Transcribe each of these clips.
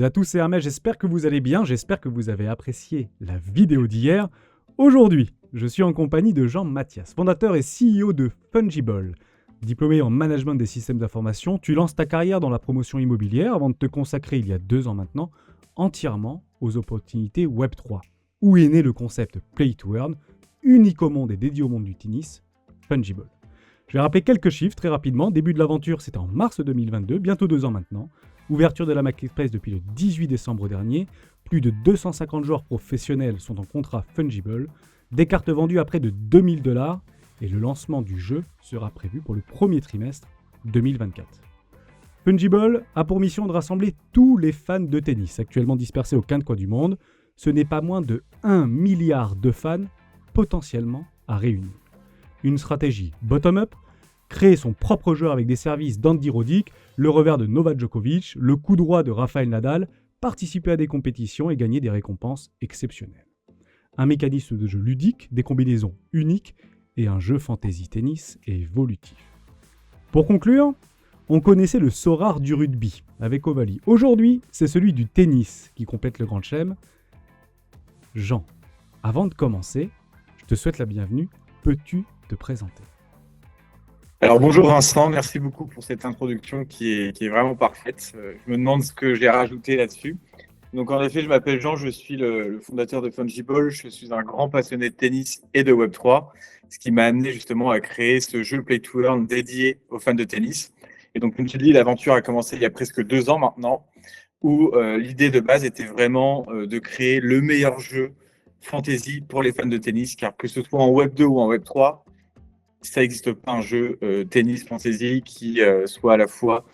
toutes et à tous, c'est Hermès, j'espère que vous allez bien, j'espère que vous avez apprécié la vidéo d'hier. Aujourd'hui, je suis en compagnie de Jean Mathias, fondateur et CEO de Fungible. Diplômé en management des systèmes d'information, tu lances ta carrière dans la promotion immobilière avant de te consacrer il y a 2 ans maintenant entièrement aux opportunités Web3. Où est né le concept Play to Earn, unique au monde et dédié au monde du tennis, Fungible. Je vais rappeler quelques chiffres très rapidement. Début de l'aventure, c'était en mars 2022, bientôt 2 ans maintenant. Ouverture de la marketplace depuis le 18 décembre dernier. Plus de 250 joueurs professionnels sont en contrat Fungible. Des cartes vendues à près de 2000 $. Et le lancement du jeu sera prévu pour le premier trimestre 2024. Fungible a pour mission de rassembler tous les fans de tennis actuellement dispersés aux 4 coins du monde. Ce n'est pas moins de 1 milliard de fans potentiellement à réunir. Une stratégie bottom-up, créer son propre joueur avec des services d'Andy Roddick, le revers de Novak Djokovic, le coup droit de Rafael Nadal, participer à des compétitions et gagner des récompenses exceptionnelles. Un mécanisme de jeu ludique, des combinaisons uniques et un jeu fantasy tennis évolutif. Pour conclure, on connaissait le Sorare du rugby avec Ovalie. Aujourd'hui, c'est celui du tennis qui complète le Grand Chelem. Jean, avant de commencer, je te souhaite la bienvenue. Peux-tu te présenter ? Alors bonjour Vincent, merci beaucoup pour cette introduction qui est vraiment parfaite. Je me demande ce que j'ai rajouté là-dessus. Donc en effet, je m'appelle Jean, je suis le fondateur de Fungible, je suis un grand passionné de tennis et de Web3, ce qui m'a amené justement à créer ce jeu Play to Earn dédié aux fans de tennis. Et donc comme tu dis, l'aventure a commencé il y a presque 2 ans maintenant, où l'idée de base était vraiment de créer le meilleur jeu fantasy pour les fans de tennis, car que ce soit en Web2 ou en Web3, ça n'existe pas un jeu tennis fantasy qui soit à la fois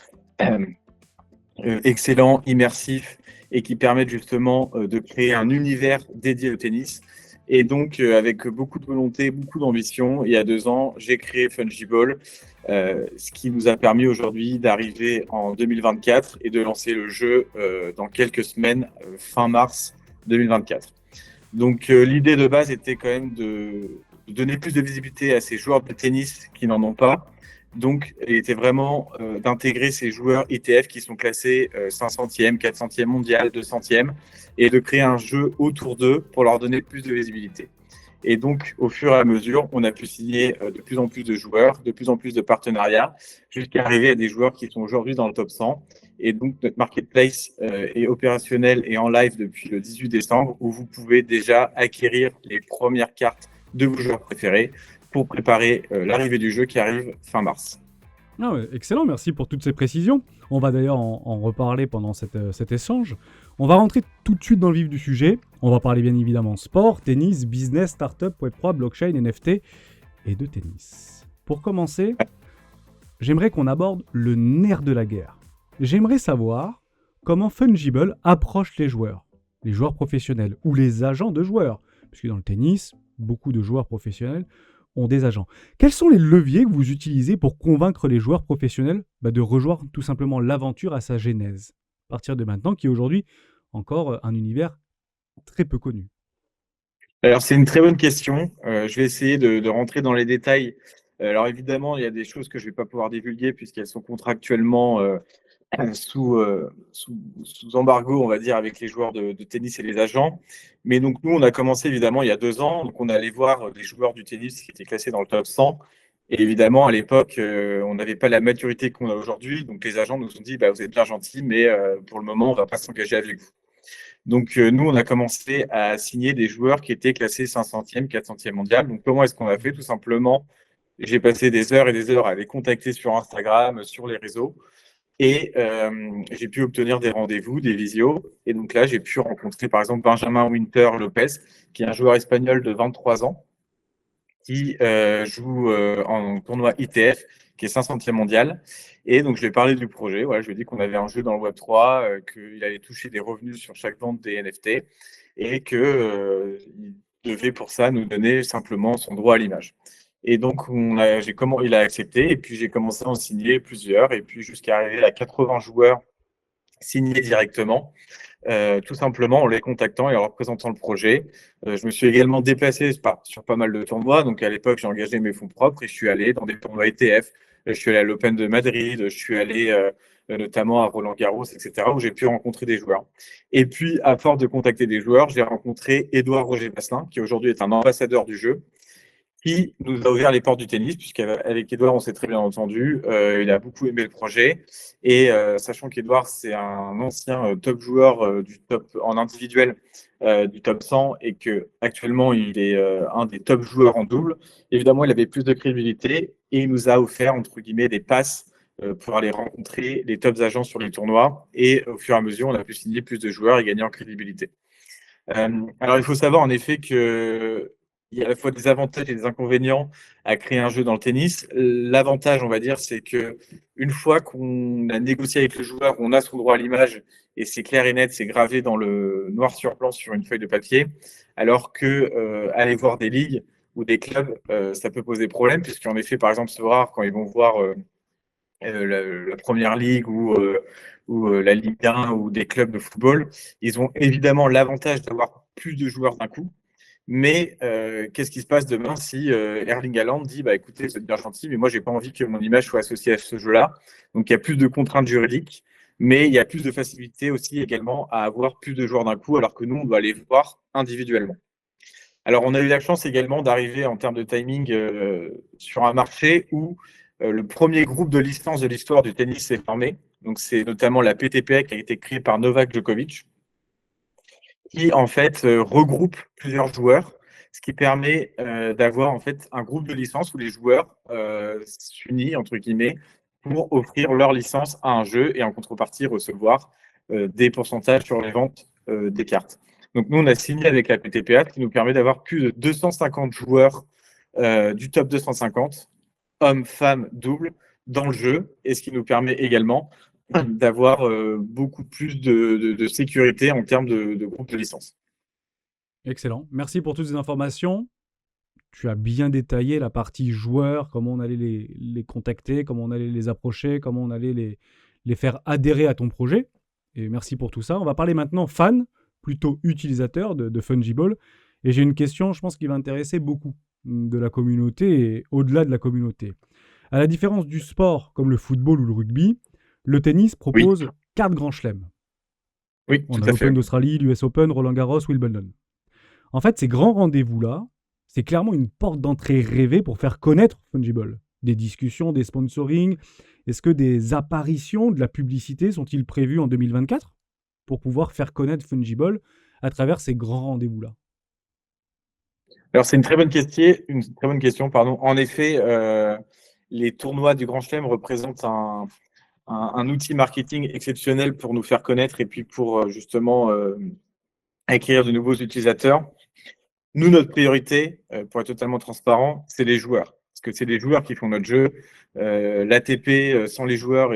excellent, immersif et qui permette justement de créer un univers dédié au tennis. Et donc, avec beaucoup de volonté, beaucoup d'ambition, il y a 2 ans, j'ai créé Fungible, ce qui nous a permis aujourd'hui d'arriver en 2024 et de lancer le jeu dans quelques semaines, fin mars 2024. Donc, l'idée de base était quand même de donner plus de visibilité à ces joueurs de tennis qui n'en ont pas. Donc, il était vraiment d'intégrer ces joueurs ETF qui sont classés 500e, 400e mondial, 200e, et de créer un jeu autour d'eux pour leur donner plus de visibilité. Et donc, au fur et à mesure, on a pu signer de plus en plus de joueurs, de plus en plus de partenariats, jusqu'à arriver à des joueurs qui sont aujourd'hui dans le top 100. Et donc, notre marketplace est opérationnel et en live depuis le 18 décembre, où vous pouvez déjà acquérir les premières cartes de vos joueurs préférés pour préparer l'arrivée du jeu qui arrive fin mars. Ah ouais, excellent, merci pour toutes ces précisions. On va d'ailleurs en reparler pendant cet échange. On va rentrer tout de suite dans le vif du sujet. On va parler bien évidemment sport, tennis, business, startup, Web3, blockchain, NFT et de tennis. Pour commencer, j'aimerais qu'on aborde le nerf de la guerre. J'aimerais savoir comment Fungible approche les joueurs professionnels ou les agents de joueurs, puisque dans le tennis, beaucoup de joueurs professionnels ont des agents. Quels sont les leviers que vous utilisez pour convaincre les joueurs professionnels de rejoindre tout simplement l'aventure à sa genèse, à partir de maintenant, qui est aujourd'hui encore un univers très peu connu? Alors, c'est une très bonne question. Je vais essayer de rentrer dans les détails. Alors, évidemment, il y a des choses que je ne vais pas pouvoir divulguer puisqu'elles sont contractuellement sous embargo, on va dire, avec les joueurs de tennis et les agents. Mais donc, nous, on a commencé évidemment il y a 2 ans. Donc, on allait voir des joueurs du tennis qui étaient classés dans le top 100. Et évidemment, à l'époque, on n'avait pas la maturité qu'on a aujourd'hui. Donc, les agents nous ont dit, vous êtes bien gentils, mais pour le moment, on ne va pas s'engager avec vous. Donc, nous, on a commencé à signer des joueurs qui étaient classés 500e, 400e mondial. Donc, comment est-ce qu'on a fait? Tout simplement, j'ai passé des heures et des heures à les contacter sur Instagram, sur les réseaux. Et j'ai pu obtenir des rendez-vous, des visios. Et donc là, j'ai pu rencontrer par exemple Benjamin Winter Lopez, qui est un joueur espagnol de 23 ans, qui joue en tournoi ITF, qui est 500e mondial. Et donc, je lui ai parlé du projet. Voilà, je lui ai dit qu'on avait un jeu dans le Web3, qu'il allait toucher des revenus sur chaque vente des NFT et qu'il devait pour ça nous donner simplement son droit à l'image. Et donc, il a accepté et puis j'ai commencé à en signer plusieurs et puis jusqu'à arriver à 80 joueurs signés directement, tout simplement en les contactant et en leur présentant le projet. Je me suis également déplacé sur pas mal de tournois. Donc, à l'époque, j'ai engagé mes fonds propres et je suis allé dans des tournois ETF. Je suis allé à l'Open de Madrid, je suis allé notamment à Roland-Garros, etc., où j'ai pu rencontrer des joueurs. Et puis, à force de contacter des joueurs, j'ai rencontré Édouard Roger Basselin, qui aujourd'hui est un ambassadeur du jeu, qui nous a ouvert les portes du tennis, puisqu'avec Edouard, on s'est très bien entendu. Il a beaucoup aimé le projet. Et sachant qu'Edouard, c'est un ancien top joueur du top en individuel du top 100 et qu'actuellement, il est un des top joueurs en double, évidemment, il avait plus de crédibilité et il nous a offert, entre guillemets, des passes pour aller rencontrer les tops agents sur les tournois. Et au fur et à mesure, on a pu signer plus de joueurs et gagner en crédibilité. Alors, il faut savoir en effet que il y a à la fois des avantages et des inconvénients à créer un jeu dans le tennis. L'avantage, on va dire, c'est que une fois qu'on a négocié avec le joueur, on a son droit à l'image et c'est clair et net, c'est gravé dans le noir sur blanc sur une feuille de papier. Alors que aller voir des ligues ou des clubs, ça peut poser problème, puisqu'en effet, par exemple, c'est rare quand ils vont voir la première ligue ou la Ligue 1 ou des clubs de football, ils ont évidemment l'avantage d'avoir plus de joueurs d'un coup. Mais qu'est-ce qui se passe demain si Erling Haaland dit bah, écoutez, c'est bien gentil, mais moi, j'ai pas envie que mon image soit associée à ce jeu-là. Donc, il y a plus de contraintes juridiques, mais il y a plus de facilité aussi également à avoir plus de joueurs d'un coup, alors que nous, on doit les voir individuellement. Alors, on a eu la chance également d'arriver en termes de timing sur un marché où le premier groupe de licences de l'histoire du tennis s'est formé. Donc, c'est notamment la PTPA qui a été créée par Novak Djokovic, qui en fait regroupe plusieurs joueurs, ce qui permet d'avoir en fait un groupe de licences où les joueurs s'unissent entre guillemets pour offrir leur licence à un jeu et en contrepartie recevoir des pourcentages sur les ventes des cartes. Donc nous on a signé avec la PTPA qui nous permet d'avoir plus de 250 joueurs du top 250, hommes, femmes, double, dans le jeu, et ce qui nous permet également d'avoir beaucoup plus de sécurité en termes de groupe de licence. Excellent. Merci pour toutes ces informations. Tu as bien détaillé la partie joueurs, comment on allait les contacter, comment on allait les approcher, comment on allait les faire adhérer à ton projet. Et merci pour tout ça. On va parler maintenant fan, plutôt utilisateur de Fungible. Et j'ai une question, je pense, qui va intéresser beaucoup de la communauté et au-delà de la communauté. À la différence du sport comme le football ou le rugby, le tennis Oui, propose 4 grands chelems. oui, On tout a à fait. l'Open d'Australie, l'US Open, Roland Garros, Wimbledon. En fait, ces grands rendez-vous-là, c'est clairement une porte d'entrée rêvée pour faire connaître Fungible. Des discussions, des sponsoring. Est-ce que des apparitions, de la publicité sont-ils prévues en 2024 pour pouvoir faire connaître Fungible à travers ces grands rendez-vous-là? Alors c'est une très bonne question, pardon. En effet, les tournois du Grand Chelem représentent un outil marketing exceptionnel pour nous faire connaître et puis pour justement acquérir de nouveaux utilisateurs. Nous, notre priorité, pour être totalement transparent, c'est les joueurs. Parce que c'est les joueurs qui font notre jeu. L'ATP sans les joueurs,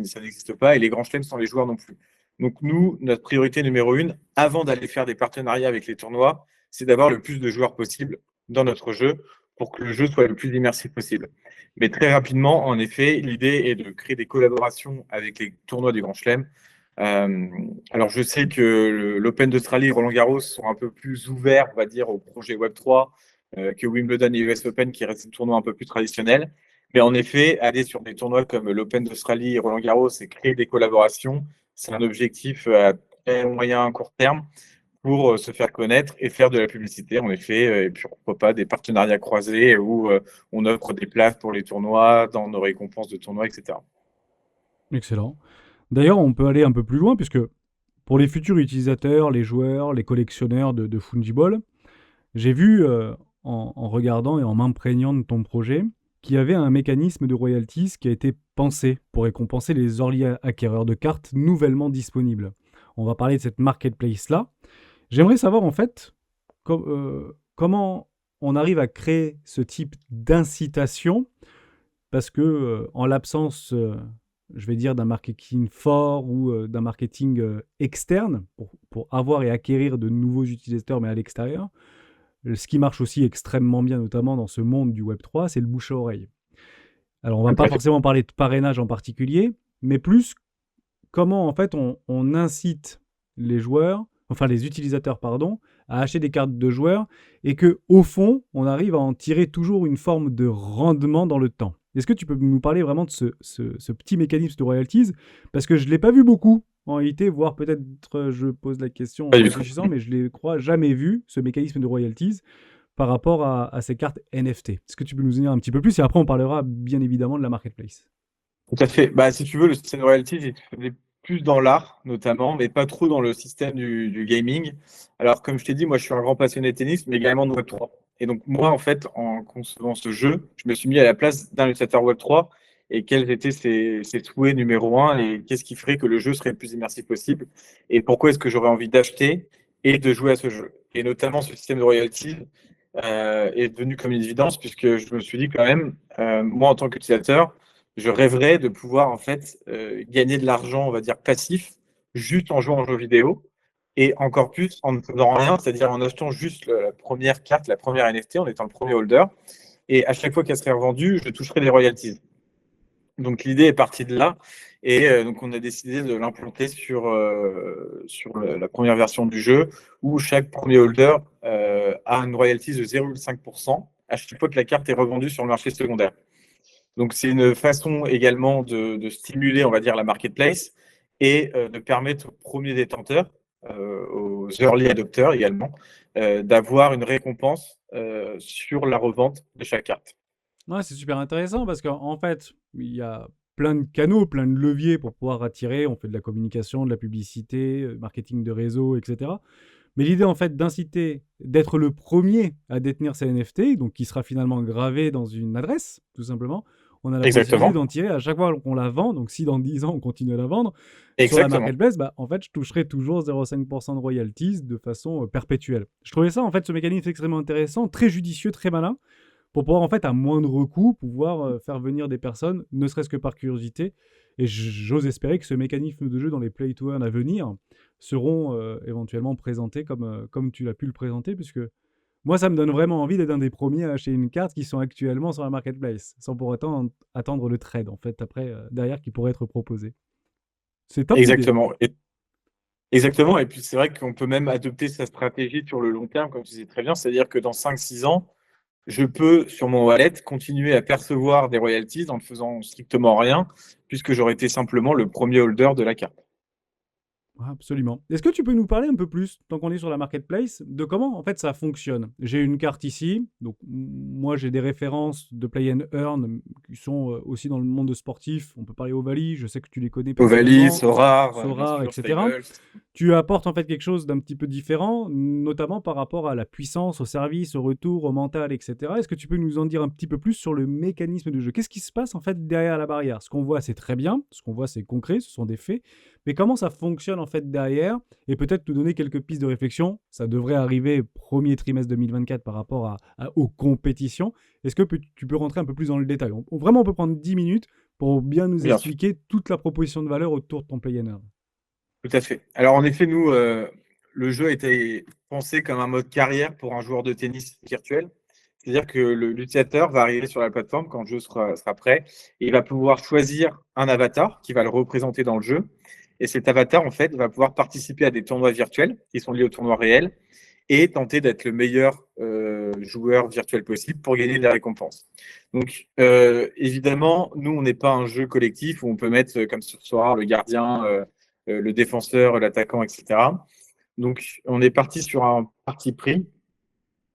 ça n'existe pas. Et les grands chelems sans les joueurs non plus. Donc nous, notre priorité numéro une, avant d'aller faire des partenariats avec les tournois, c'est d'avoir le plus de joueurs possible dans notre jeu pour que le jeu soit le plus immersif possible. Mais très rapidement, en effet, l'idée est de créer des collaborations avec les tournois du Grand Chelem. Alors, je sais que l'Open d'Australie et Roland-Garros sont un peu plus ouverts, on va dire, au projet Web3 que Wimbledon et US Open, qui restent des tournois un peu plus traditionnels. Mais en effet, aller sur des tournois comme l'Open d'Australie et Roland-Garros et créer des collaborations, c'est un objectif à très moyen, court terme pour se faire connaître et faire de la publicité, en effet. Et puis, pourquoi pas des partenariats croisés où on offre des places pour les tournois, dans nos récompenses de tournois, etc. Excellent. D'ailleurs, on peut aller un peu plus loin, puisque pour les futurs utilisateurs, les joueurs, les collectionneurs de Fungible, j'ai vu, en regardant et en m'imprégnant de ton projet, qu'il y avait un mécanisme de royalties qui a été pensé pour récompenser les early acquéreurs de cartes nouvellement disponibles. On va parler de cette marketplace-là. J'aimerais savoir en fait comment on arrive à créer ce type d'incitation, parce que en l'absence, je vais dire, d'un marketing fort ou d'un marketing externe pour avoir et acquérir de nouveaux utilisateurs, mais à l'extérieur, ce qui marche aussi extrêmement bien, notamment dans ce monde du Web3, c'est le bouche à oreille. Alors, on ne va Tout pas à fait. forcément parler de parrainage en particulier, mais plus comment en fait on incite les joueurs, enfin les utilisateurs, pardon, à acheter des cartes de joueurs et que au fond, on arrive à en tirer toujours une forme de rendement dans le temps. Est-ce que tu peux nous parler vraiment de ce petit mécanisme de royalties? Parce que je ne l'ai pas vu beaucoup en réalité, voire peut-être je pose la question Pas en du tout. réfléchissant, mais je ne l'ai crois jamais vu, ce mécanisme de royalties, par rapport à ces cartes NFT. Est-ce que tu peux nous en dire un petit peu plus? Et après, on parlera bien évidemment de la marketplace. Tout à fait. Bah, si tu veux, le système de royalties, il se faisait plus dans l'art, notamment, mais pas trop dans le système du gaming. Alors, comme je t'ai dit, moi, je suis un grand passionné de tennis, mais également de Web3. Et donc, moi, en fait, en concevant ce jeu, je me suis mis à la place d'un utilisateur Web3 et quels étaient ses souhaits numéro un et qu'est-ce qui ferait que le jeu serait le plus immersif possible et pourquoi est-ce que j'aurais envie d'acheter et de jouer à ce jeu. Et notamment, ce système de royalties est devenu comme une évidence puisque je me suis dit quand même, moi, en tant qu'utilisateur, je rêverais de pouvoir en fait gagner de l'argent, on va dire passif, juste en jouant aux jeux vidéo, et encore plus en ne faisant rien, c'est-à-dire en achetant juste la première carte, la première NFT, en étant le premier holder, et à chaque fois qu'elle serait revendue, je toucherais des royalties. Donc l'idée est partie de là, et donc on a décidé de l'implanter sur la première version du jeu, où chaque premier holder a une royalties de 0,5% à chaque fois que la carte est revendue sur le marché secondaire. Donc, c'est une façon également de stimuler, on va dire, la marketplace et de permettre aux premiers détenteurs, aux early adopters également, d'avoir une récompense sur la revente de chaque carte. Ouais, c'est super intéressant parce qu'en fait, il y a plein de canaux, plein de leviers pour pouvoir attirer. On fait de la communication, de la publicité, marketing de réseau, etc. Mais l'idée, en fait, d'inciter, d'être le premier à détenir ces NFT, donc qui sera finalement gravé dans une adresse, tout simplement, on a la possibilité Exactement, d'en tirer à chaque fois qu'on la vend. Donc, si dans 10 ans, on continue à la vendre, sur la exactement. marketplace, bah, en fait, je toucherai toujours 0,5% de royalties de façon perpétuelle. Je trouvais ça, en fait, ce mécanisme extrêmement intéressant, très judicieux, très malin, pour pouvoir, en fait, à moindre coût, pouvoir faire venir des personnes, ne serait-ce que par curiosité. Et j'ose espérer que ce mécanisme de jeu dans les play to earn à venir seront éventuellement présentés comme tu l'as pu le présenter, puisque moi, ça me donne vraiment envie d'être un des premiers à acheter une carte qui sont actuellement sur la marketplace, sans pour autant attendre le trade, en fait, après, derrière, qui pourrait être proposé. C'est top l'idée. Exactement. Exactement. Et puis, c'est vrai qu'on peut même adopter sa stratégie sur le long terme, comme tu disais très bien. C'est-à-dire que dans 5, 6 ans, je peux, sur mon wallet, continuer à percevoir des royalties en ne faisant strictement rien, puisque j'aurais été simplement le premier holder de la carte. Ouais, absolument. Est-ce que tu peux nous parler un peu plus, tant qu'on est sur la marketplace, de comment en fait ça fonctionne? J'ai une carte ici, donc moi j'ai des références de Play and Earn qui sont aussi dans le monde sportif. On peut parler Ovalie, je sais que tu les connais Ovalie, personnellement, Sorare, bien Sorare, sûr, etc. Stables. Tu apportes en fait quelque chose d'un petit peu différent, notamment par rapport à la puissance, au service, au retour, au mental, etc. Est-ce que tu peux nous en dire un petit peu plus sur le mécanisme du jeu? Qu'est-ce qui se passe en fait derrière la barrière? Ce qu'on voit, c'est très bien, ce qu'on voit, c'est concret, ce sont des faits, mais comment ça fonctionne en fait derrière? Et peut-être nous donner quelques pistes de réflexion. Ça devrait arriver premier trimestre 2024 par rapport aux compétitions. Est-ce que tu peux rentrer un peu plus dans le détail? Vraiment, on peut prendre 10 minutes pour bien nous Bien sûr, expliquer toute la proposition de valeur autour de ton Play and Earn. tout à fait. Alors, en effet, nous, le jeu a été pensé comme un mode carrière pour un joueur de tennis virtuel. C'est-à-dire que l'utilisateur va arriver sur la plateforme quand le jeu sera prêt et il va pouvoir choisir un avatar qui va le représenter dans le jeu. Et cet avatar, en fait, va pouvoir participer à des tournois virtuels qui sont liés au tournoi réel et tenter d'être le meilleur joueur virtuel possible pour gagner des récompenses. Donc, évidemment, nous, on n'est pas un jeu collectif où on peut mettre, comme ce soir, le gardien, le défenseur, l'attaquant, etc. Donc, on est parti sur un parti pris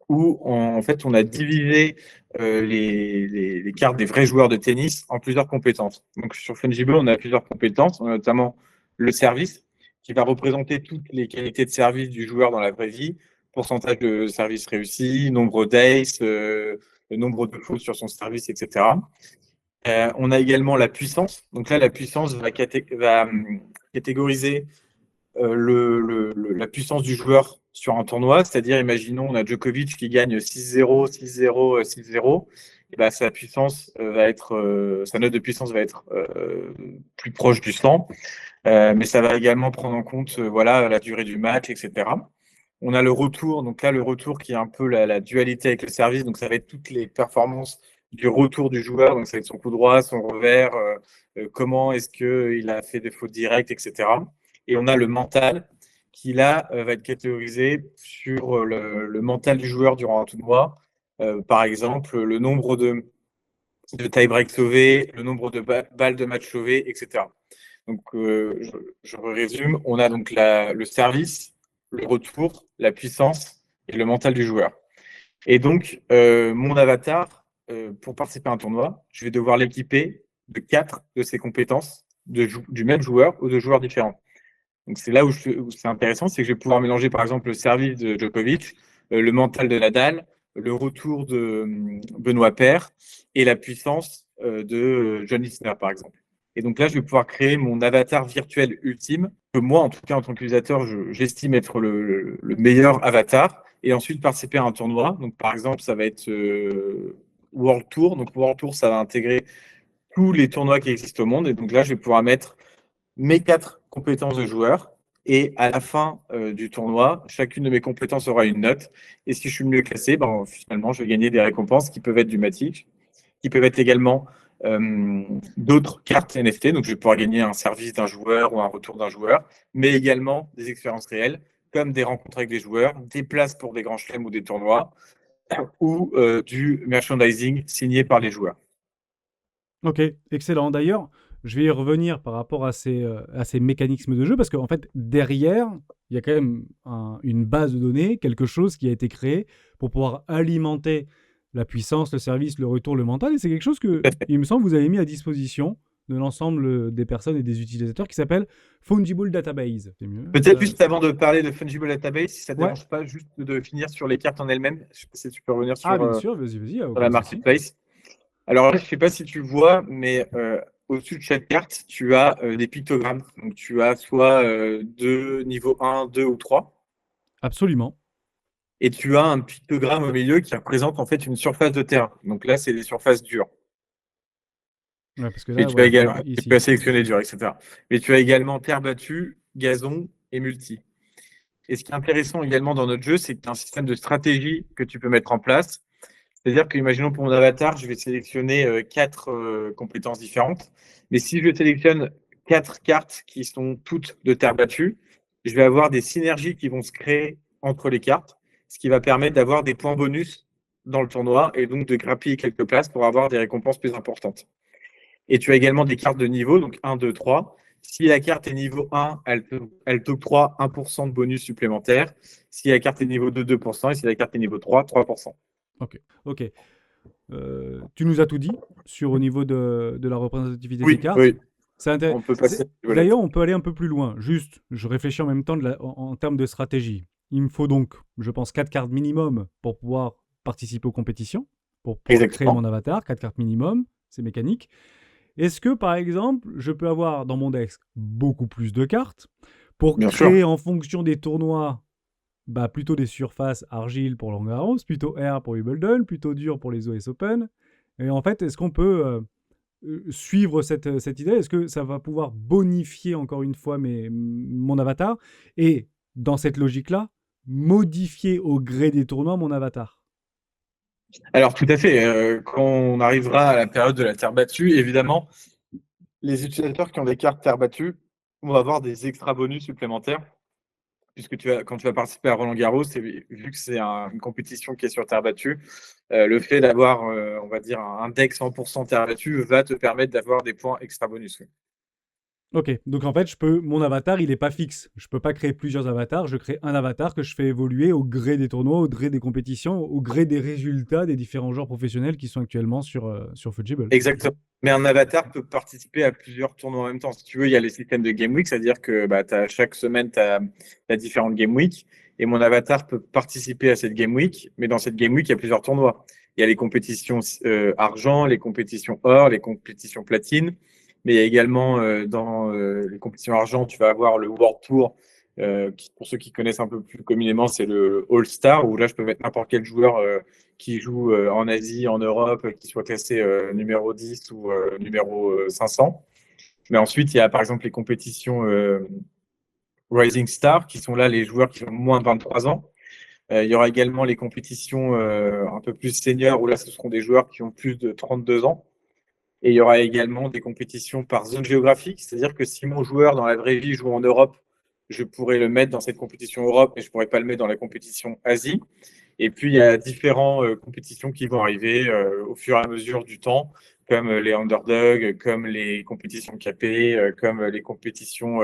où, en fait, on a divisé les cartes des vrais joueurs de tennis en plusieurs compétences. Donc, sur Fungible, on a plusieurs compétences, on a notamment le service, qui va représenter toutes les qualités de service du joueur dans la vraie vie, pourcentage de service réussi, nombre d'ace, le nombre de fautes sur son service, etc. On a également la puissance. Donc là, la puissance va catégoriser la puissance du joueur sur un tournoi, c'est-à-dire, imaginons, on a Djokovic qui gagne 6-0, 6-0, 6-0, et ben, sa note de puissance va être plus proche du 100, mais ça va également prendre en compte voilà, la durée du match, etc. On a le retour, donc là, le retour qui est un peu la dualité avec le service, donc ça va être toutes les performances du retour du joueur, donc ça va être son coup droit, son revers, comment est-ce qu'il a fait des fautes directes, etc. Et on a le mental qui, là, va être catégorisé sur le mental du joueur durant un tournoi. Par exemple, le nombre de tie-break sauvés, le nombre de balles de match sauvées, etc. Donc, je résume, on a donc le service, le retour, la puissance et le mental du joueur. Et donc, mon avatar, pour participer à un tournoi, je vais devoir l'équiper de 4 de ses compétences du même joueur ou de joueurs différents. Donc, c'est là où c'est intéressant, c'est que je vais pouvoir mélanger, par exemple, le service de Djokovic, le mental de Nadal, le retour de Benoît Paire et la puissance de John Isner, par exemple. Et donc là, je vais pouvoir créer mon avatar virtuel ultime, que moi, en tout cas, en tant qu'utilisateur, j'estime être le meilleur avatar, et ensuite participer à un tournoi. Donc, par exemple, ça va être World Tour. Donc, World Tour, ça va intégrer tous les tournois qui existent au monde. Et donc là, je vais pouvoir mettre mes 4 compétences de joueur. Et à la fin du tournoi, chacune de mes compétences aura une note. Et si je suis le mieux classé, ben, finalement, je vais gagner des récompenses qui peuvent être du Matic, qui peuvent être également d'autres cartes NFT. Donc, je vais pouvoir gagner un service d'un joueur ou un retour d'un joueur, mais également des expériences réelles, comme des rencontres avec des joueurs, des places pour des grands chelems ou des tournois, ou du merchandising signé par les joueurs. Ok, excellent. D'ailleurs, je vais y revenir par rapport à ces mécanismes de jeu, parce qu'en fait, derrière, il y a quand même une base de données, quelque chose qui a été créé pour pouvoir alimenter la puissance, le service, le retour, le mental. Et c'est quelque chose que, il me semble, vous avez mis à disposition de l'ensemble des personnes et des utilisateurs qui s'appelle Fungible Database. C'est mieux. Peut-être juste avant de parler de Fungible Database, si ça ne te Ouais. dérange pas, juste de finir sur les cartes en elles-mêmes. Je sais pas si tu peux revenir Ah, sur, bien sûr, vas-y, sur aucun la souci. marketplace. Alors là, je ne sais pas si tu vois, mais au-dessus de chaque carte, tu as des pictogrammes. Donc tu as soit niveau 1, 2 ou 3. Absolument. Et tu as un pictogramme au milieu qui représente en fait une surface de terrain. Donc là, c'est des surfaces dures. Ouais, parce que Et là, tu as voilà, également, tu ici. peux sélectionner dur, etc. Mais tu as également terre battue, gazon et multi. Et ce qui est intéressant également dans notre jeu, c'est que tu as un système de stratégie que tu peux mettre en place. C'est-à-dire que, imaginons pour mon avatar, je vais sélectionner 4 compétences différentes. Mais si je sélectionne 4 cartes qui sont toutes de terre battue, je vais avoir des synergies qui vont se créer entre les cartes, ce qui va permettre d'avoir des points bonus dans le tournoi et donc de grappiller quelques places pour avoir des récompenses plus importantes. Et tu as également des cartes de niveau, donc 1, 2, 3. Si la carte est niveau 1, elle t'octroie 1% de bonus supplémentaire. Si la carte est niveau 2, 2%. Et si la carte est niveau 3, 3%. Ok. Tu nous as tout dit sur au niveau de la représentativité des Oui, cartes. oui. C'est On peut passer à la volette. D'ailleurs, on peut aller un peu plus loin. Juste, je réfléchis en même temps en termes de stratégie. Il me faut donc, je pense, 4 cartes minimum pour pouvoir participer aux compétitions, pour pouvoir créer Exactement. mon avatar. 4 cartes minimum, c'est mécanique. Est-ce que, par exemple, je peux avoir dans mon deck beaucoup plus de cartes pour Bien sûr. créer en fonction des tournois plutôt des surfaces argile pour Roland Garros, plutôt air pour Wimbledon, plutôt dur pour les US Open. Et en fait, est-ce qu'on peut suivre cette idée? Est-ce que ça va pouvoir bonifier encore une fois mon avatar? Et dans cette logique-là, modifier au gré des tournois mon avatar? Alors, tout à fait. Quand on arrivera à la période de la terre battue, évidemment, les utilisateurs qui ont des cartes terre battue vont avoir des extra bonus supplémentaires. Puisque quand tu vas participer à Roland Garros, vu que c'est une compétition qui est sur terre battue, le fait d'avoir, on va dire, un deck 100% terre battue va te permettre d'avoir des points extra bonus. Oui. Ok, donc en fait, mon avatar, il n'est pas fixe. Je peux pas créer plusieurs avatars. Je crée un avatar que je fais évoluer au gré des tournois, au gré des compétitions, au gré des résultats des différents joueurs professionnels qui sont actuellement sur Fungible. Exactement. Mais un avatar peut participer à plusieurs tournois en même temps. Si tu veux, il y a les systèmes de Game Week, c'est-à-dire que chaque semaine, tu as différentes Game Week. Et mon avatar peut participer à cette Game Week, mais dans cette Game Week, il y a plusieurs tournois. Il y a les compétitions argent, les compétitions or, les compétitions platine. Mais il y a également dans les compétitions argent, tu vas avoir le World Tour. Pour ceux qui connaissent un peu plus communément, c'est le All-Star, où là, je peux mettre n'importe quel joueur qui joue en Asie, en Europe, qui soit classé numéro 10 ou numéro 500. Mais ensuite, il y a par exemple les compétitions Rising Star, qui sont là les joueurs qui ont moins de 23 ans. Il y aura également les compétitions un peu plus seniors, où là, ce seront des joueurs qui ont plus de 32 ans. Et il y aura également des compétitions par zone géographique, c'est-à-dire que si mon joueur dans la vraie vie joue en Europe, je pourrais le mettre dans cette compétition Europe, mais je ne pourrais pas le mettre dans la compétition Asie. Et puis, il y a différentes compétitions qui vont arriver au fur et à mesure du temps. comme les underdogs, comme les compétitions KP, comme les compétitions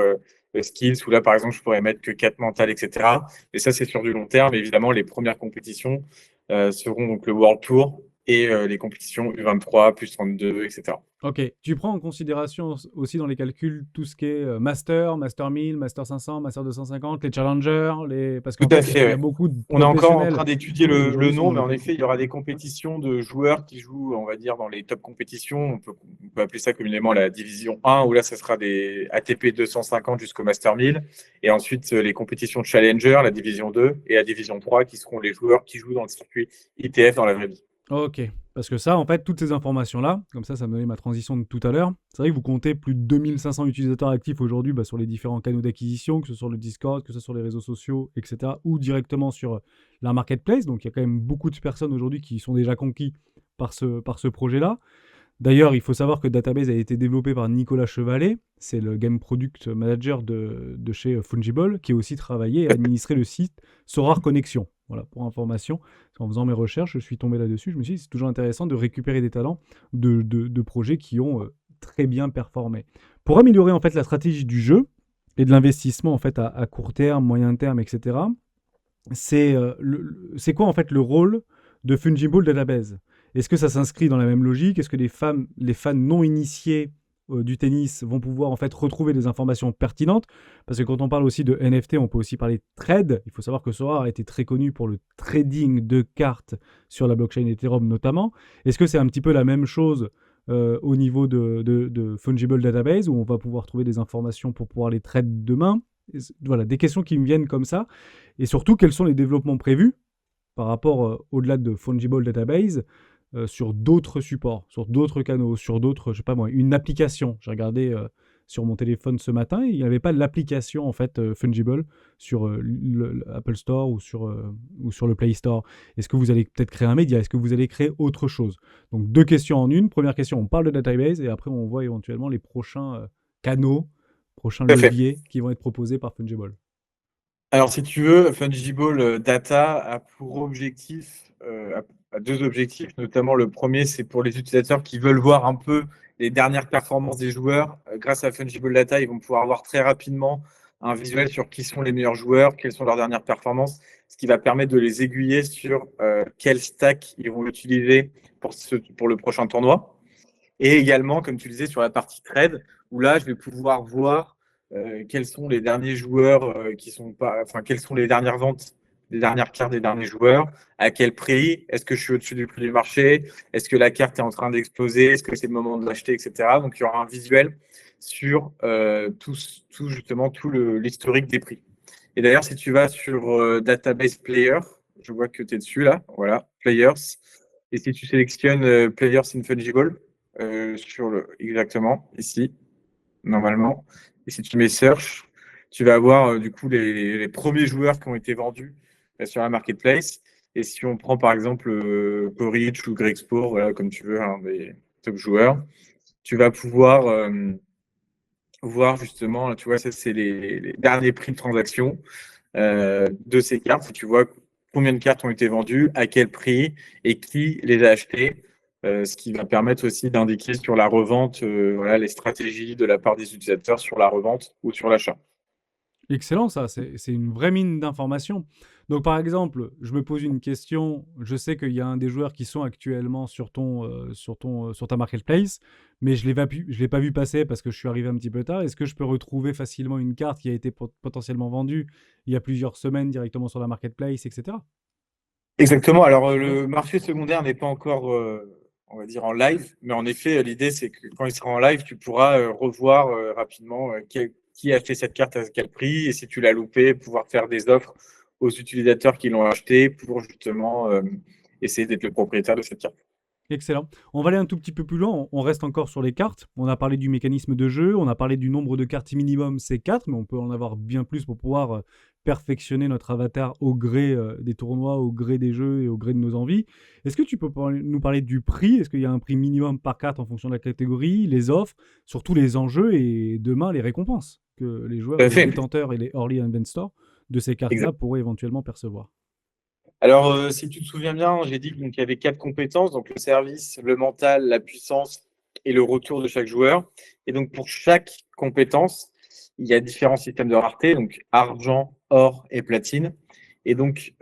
skills, où là, par exemple, je pourrais mettre que 4 mentales, etc. Et ça, c'est sur du long terme. Évidemment, les premières compétitions seront donc le World Tour et les compétitions U23, plus 32, etc. Ok, tu prends en considération aussi dans les calculs tout ce qui est Master, Master 1000, Master 500, Master 250, les Challengers, parce Tout qu'en à fait, fait, il y a ouais. beaucoup de On est encore en professionnels train d'étudier qui le aujourd'hui sont nom, dans mais les en top effet, il y aura des compétitions. compétitions de joueurs qui jouent, on va dire, dans les top compétitions. On peut appeler ça communément la division 1, où là, ça sera des ATP 250 jusqu'au Master 1000. Et ensuite, les compétitions de Challenger, la division 2, et la division 3, qui seront les joueurs qui jouent dans le circuit ITF dans la vraie vie. Ok, parce que ça, en fait, toutes ces informations-là, comme ça me donnait ma transition de tout à l'heure. C'est vrai que vous comptez plus de 2500 utilisateurs actifs aujourd'hui sur les différents canaux d'acquisition, que ce soit sur le Discord, que ce soit sur les réseaux sociaux, etc., ou directement sur la marketplace. Donc il y a quand même beaucoup de personnes aujourd'hui qui sont déjà conquis par ce projet-là. D'ailleurs, il faut savoir que Database a été développé par Nicolas Chevalet, c'est le Game Product Manager de chez Fungible, qui a aussi travaillé et administré le site Sorar Connexion. Voilà, pour information, en faisant mes recherches, je suis tombé là-dessus. Je me suis dit, c'est toujours intéressant de récupérer des talents de projets qui ont très bien performé. Pour améliorer en fait la stratégie du jeu et de l'investissement en fait à court terme, moyen terme, etc., c'est quoi en fait le rôle de Fungible Database? Est-ce que ça s'inscrit dans la même logique? Est-ce que les fans non initiés du tennis vont pouvoir en fait retrouver des informations pertinentes? Parce que quand on parle aussi de NFT, on peut aussi parler de trade. Il faut savoir que Sora a été très connu pour le trading de cartes sur la blockchain Ethereum notamment. Est-ce que c'est un petit peu la même chose au niveau de Fungible Database où on va pouvoir trouver des informations pour pouvoir les trade demain? Voilà, des questions qui me viennent comme ça. Et surtout, quels sont les développements prévus par rapport au-delà de Fungible Database sur d'autres supports, sur d'autres canaux, sur d'autres, je sais pas moi, une application. J'ai regardé sur mon téléphone ce matin, il n'y avait pas l'application en fait Fungible sur l'Apple Store ou sur le Play Store. Est-ce que vous allez peut-être créer un média? Est-ce que vous allez créer autre chose? Donc deux questions en une. Première question, on parle de database et après on voit éventuellement les prochains canaux, prochains Tout à fait. leviers qui vont être proposés par Fungible. Alors, si tu veux, Fungible Data a pour objectif, a deux objectifs, notamment le premier, c'est pour les utilisateurs qui veulent voir un peu les dernières performances des joueurs. Grâce à Fungible Data, ils vont pouvoir avoir très rapidement un visuel sur qui sont les meilleurs joueurs, quelles sont leurs dernières performances, ce qui va permettre de les aiguiller sur quel stack ils vont utiliser pour le prochain tournoi. Et également, comme tu disais, sur la partie trade, où là, je vais pouvoir voir quels sont les derniers joueurs qui sont pas, enfin, quelles sont les dernières ventes, les dernières cartes des derniers joueurs, à quel prix, est-ce que je suis au-dessus du prix du marché, est-ce que la carte est en train d'exploser, est-ce que c'est le moment de l'acheter, etc. Donc, il y aura un visuel sur justement tout l'historique des prix. Et d'ailleurs, si tu vas sur Database Player, je vois que tu es dessus là, voilà, Players, et si tu sélectionnes Players in Fungible, exactement, ici, normalement. Et si tu mets Search, tu vas avoir du coup les premiers joueurs qui ont été vendus sur la marketplace. Et si on prend par exemple Porridge ou Greg Spore, voilà, comme tu veux, un des top joueurs, tu vas pouvoir voir justement, tu vois, ça c'est les derniers prix de transaction de ces cartes. Si tu vois combien de cartes ont été vendues, à quel prix et qui les a achetées. Ce qui va permettre aussi d'indiquer sur la revente voilà, les stratégies de la part des utilisateurs sur la revente ou sur l'achat. Excellent, ça, c'est une vraie mine d'informations. Donc, par exemple, je me pose une question. Je sais qu'il y a un des joueurs qui sont actuellement sur ta marketplace, mais je ne l'ai pas vu passer parce que je suis arrivé un petit peu tard. Est-ce que je peux retrouver facilement une carte qui a été potentiellement vendue il y a plusieurs semaines directement sur la marketplace, etc. Exactement. Alors, le marché secondaire n'est pas encore, on va dire, en live, mais en effet, l'idée, c'est que quand il sera en live, tu pourras revoir rapidement qui a acheté cette carte à quel prix, et si tu l'as loupé, pouvoir faire des offres aux utilisateurs qui l'ont acheté pour justement essayer d'être le propriétaire de cette carte. Excellent. On va aller un tout petit peu plus loin. On reste encore sur les cartes. On a parlé du mécanisme de jeu. On a parlé du nombre de cartes minimum, c'est 4, mais on peut en avoir bien plus pour pouvoir perfectionner notre avatar au gré des tournois, au gré des jeux et au gré de nos envies. Est-ce que tu peux nous parler du prix? Est-ce qu'il y a un prix minimum par carte en fonction de la catégorie, les offres, surtout les enjeux et demain les récompenses que les joueurs Tout et à les fait. détenteurs et les early investors de ces cartes-là Exact. pourraient éventuellement percevoir? Alors, si tu te souviens bien, j'ai dit qu'il y avait quatre compétences, donc le service, le mental, la puissance et le retour de chaque joueur. Et donc, pour chaque compétence, il y a différents systèmes de rareté, donc argent, or et platine. Et donc,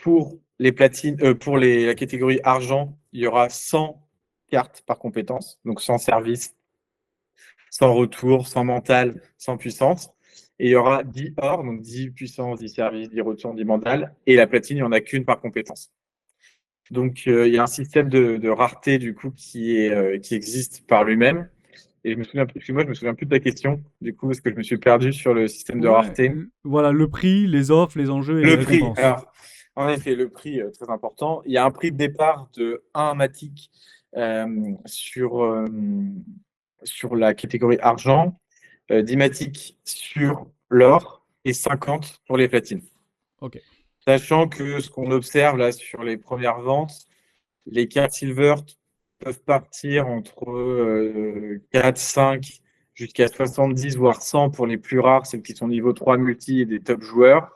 pour les platines, la catégorie argent, il y aura 100 cartes par compétence, donc 100 services, sans retour, sans mental, sans puissance. Et il y aura 10 or, donc 10 puissance, 10 services, 10 retours, 10 mental. Et la platine, il n'y en a qu'une par compétence. Donc, il y a un système de rareté, du coup, qui existe par lui-même. Et excuse-moi, je me souviens plus de ta question, du coup, parce que je me suis perdu sur le système de Ouais, rareté. voilà, le prix, les offres, les enjeux et les Le prix, récompenses. alors, en effet, le prix, très important. Il y a un prix de départ de 1 Matic sur, sur la catégorie argent, 10 Matic sur l'or et 50 pour les platines. Ok. Sachant que ce qu'on observe là sur les premières ventes, les cartes silver peuvent partir entre 4, 5 jusqu'à 70, voire 100 pour les plus rares, celles qui sont niveau 3 multi et des top joueurs.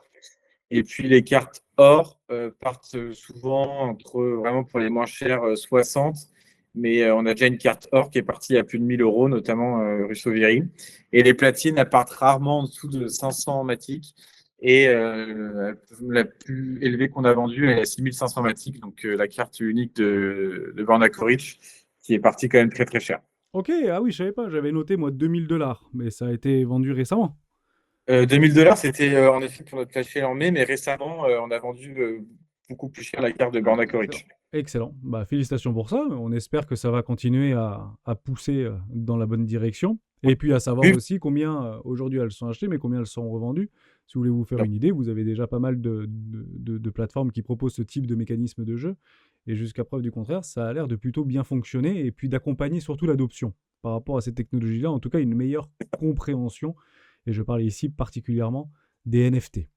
Et puis les cartes or partent souvent entre, vraiment pour les moins chers, 60. Mais on a déjà une carte or qui est partie à plus de 1000 euros, notamment Russoviri. Et les platines, elles partent rarement en dessous de 500 Matic. Et la plus élevée qu'on a vendue, elle est à 6500 Matic, donc la carte unique de Borna Koric, qui est partie quand même très très cher. Ok, ah oui, je savais pas, j'avais noté moi 2000 $, mais ça a été vendu récemment. 2000 $, c'était en effet pour notre flash sale en mai, mais récemment, on a vendu beaucoup plus cher la carte de Ah, Borna excellent. Koric. Excellent. Bah, félicitations pour ça. On espère que ça va continuer à pousser dans la bonne direction. Et puis à savoir Oui, aussi combien aujourd'hui elles sont achetées, mais combien elles sont revendues. Si vous voulez vous faire non. une idée, vous avez déjà pas mal de plateformes qui proposent ce type de mécanisme de jeu. Et jusqu'à preuve du contraire, ça a l'air de plutôt bien fonctionner et puis d'accompagner surtout l'adoption par rapport à ces technologies-là. En tout cas, une meilleure compréhension. Et je parle ici particulièrement des NFT.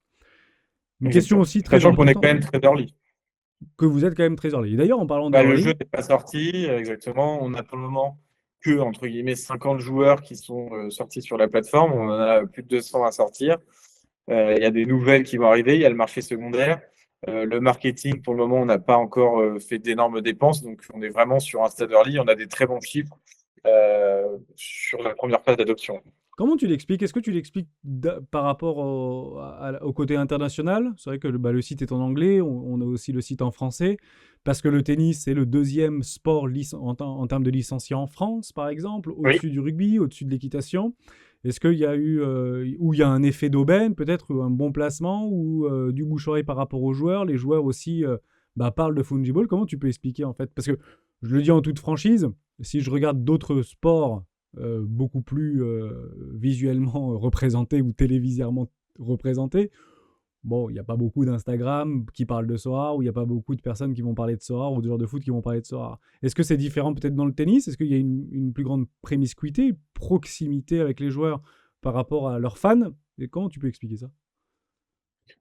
Une question Exactement. aussi très Sachant qu'on est quand importante, même très early. que vous êtes quand même très early. Et d'ailleurs, en parlant Bah, le d'early, jeu n'est pas sorti, exactement. On a pour le moment que, entre guillemets, 50 joueurs qui sont sortis sur la plateforme. On en a plus de 200 à sortir. Il y a des nouvelles qui vont arriver. Il y a le marché secondaire. Le marketing, pour le moment, on n'a pas encore fait d'énormes dépenses. Donc, on est vraiment sur un stade early. On a des très bons chiffres sur la première phase d'adoption. comment tu l'expliques? Est-ce que tu l'expliques par rapport au côté international? C'est vrai que le site est en anglais, on a aussi le site en français, parce que le tennis, c'est le deuxième sport en termes de licenciés en France, par exemple, Oui. au-dessus du rugby, au-dessus de l'équitation. Est-ce qu'il y a eu, ou il y a un effet d'aubaine, peut-être un bon placement, ou du bouche-oreille par rapport aux joueurs? Les joueurs aussi parlent de Fungible. Comment tu peux expliquer en fait? Parce que je le dis en toute franchise, si je regarde d'autres sports beaucoup plus visuellement représenté ou télévisuellement représenté. Bon, il n'y a pas beaucoup d'Instagram qui parlent de Sora, ou il n'y a pas beaucoup de personnes qui vont parler de Sora, ou de joueurs de foot qui vont parler de Sora. Est-ce que c'est différent peut-être dans le tennis? Est-ce qu'il y a une plus grande promiscuité, proximité avec les joueurs par rapport à leurs fans? Et comment tu peux expliquer ça?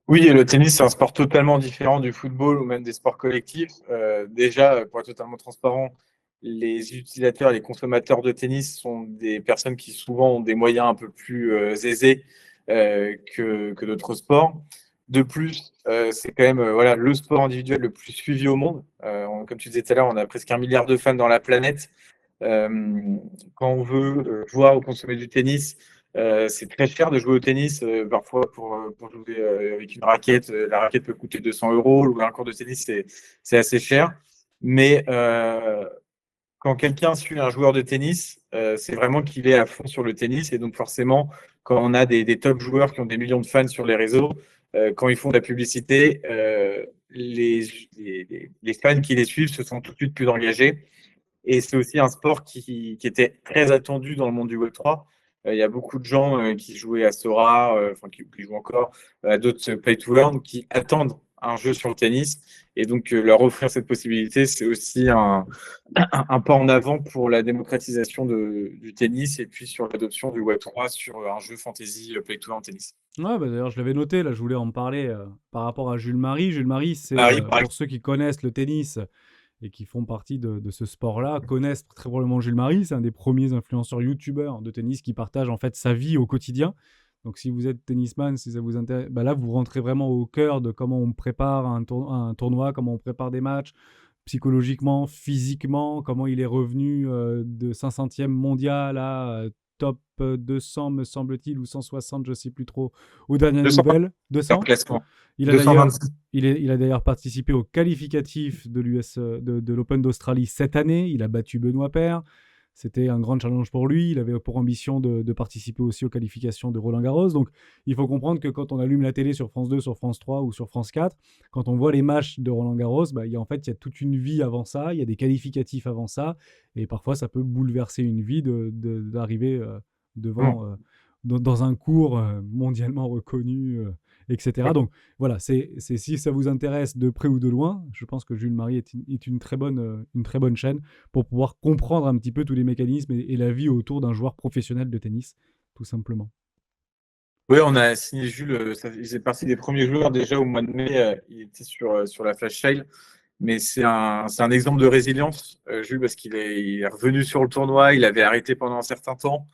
Oui, et le tennis, c'est un sport totalement différent du football ou même des sports collectifs. Déjà, pour être totalement transparent, les utilisateurs, les consommateurs de tennis sont des personnes qui souvent ont des moyens un peu plus aisés que d'autres sports. De plus, c'est quand même voilà, le sport individuel le plus suivi au monde. Comme tu disais tout à l'heure, on a presque 1 milliard de fans dans la planète. Quand on veut voir ou consommer du tennis, c'est très cher de jouer au tennis. Parfois, pour jouer avec une raquette, la raquette peut coûter 200 euros. Louer un cours de tennis, c'est assez cher. Mais quand quelqu'un suit un joueur de tennis, c'est vraiment qu'il est à fond sur le tennis. Et donc, forcément, quand on a des top joueurs qui ont des millions de fans sur les réseaux, quand ils font de la publicité, les fans qui les suivent se sont tout de suite plus engagés. Et c'est aussi un sport qui était très attendu dans le monde du Web3. Il y a beaucoup de gens qui jouaient à Sora, enfin qui jouent encore à d'autres Play to Earn, qui attendent un jeu sur le tennis. Et donc, leur offrir cette possibilité, c'est aussi un pas en avant pour la démocratisation du tennis et puis sur l'adoption du Web3 sur un jeu fantasy Play to Earn tennis. Ouais, bah d'ailleurs, je l'avais noté, là, je voulais en parler par rapport à Jules Marie. Jules Marie, c'est, Paris, par pour ceux qui connaissent le tennis, et qui font partie de ce sport-là connaissent très probablement Jules Marie. C'est un des premiers influenceurs youtubeurs de tennis qui partage en fait sa vie au quotidien. Donc si vous êtes tennisman, si ça vous intéresse, bah là vous rentrez vraiment au cœur de comment on prépare un tournoi, comment on prépare des matchs, psychologiquement, physiquement, comment il est revenu de 500e mondial à top 200, me semble-t-il, ou 160, je ne sais plus trop, aux dernières 200 nouvelles. 200. classement. Il a d'ailleurs 226. il a d'ailleurs participé au qualificatif de l'Open d'Australie cette année. Il a battu Benoît Paire. C'était un grand challenge pour lui. Il avait pour ambition de participer aussi aux qualifications de Roland-Garros. Donc, il faut comprendre que quand on allume la télé sur France 2, sur France 3 ou sur France 4, quand on voit les matchs de Roland-Garros, bah, il y a toute une vie avant ça. Il y a des qualificatifs avant ça. Et parfois, ça peut bouleverser une vie d'arriver devant, dans un cours mondialement reconnu, etc. Donc, voilà, si ça vous intéresse de près ou de loin, je pense que Jules Marie est une très bonne chaîne pour pouvoir comprendre un petit peu tous les mécanismes et la vie autour d'un joueur professionnel de tennis, tout simplement. Oui, on a signé Jules, il fait partie des premiers joueurs déjà au mois de mai, il était sur la Flash Sale, mais c'est un exemple de résilience, Jules, parce il est revenu sur le tournoi, il avait arrêté pendant un certain temps,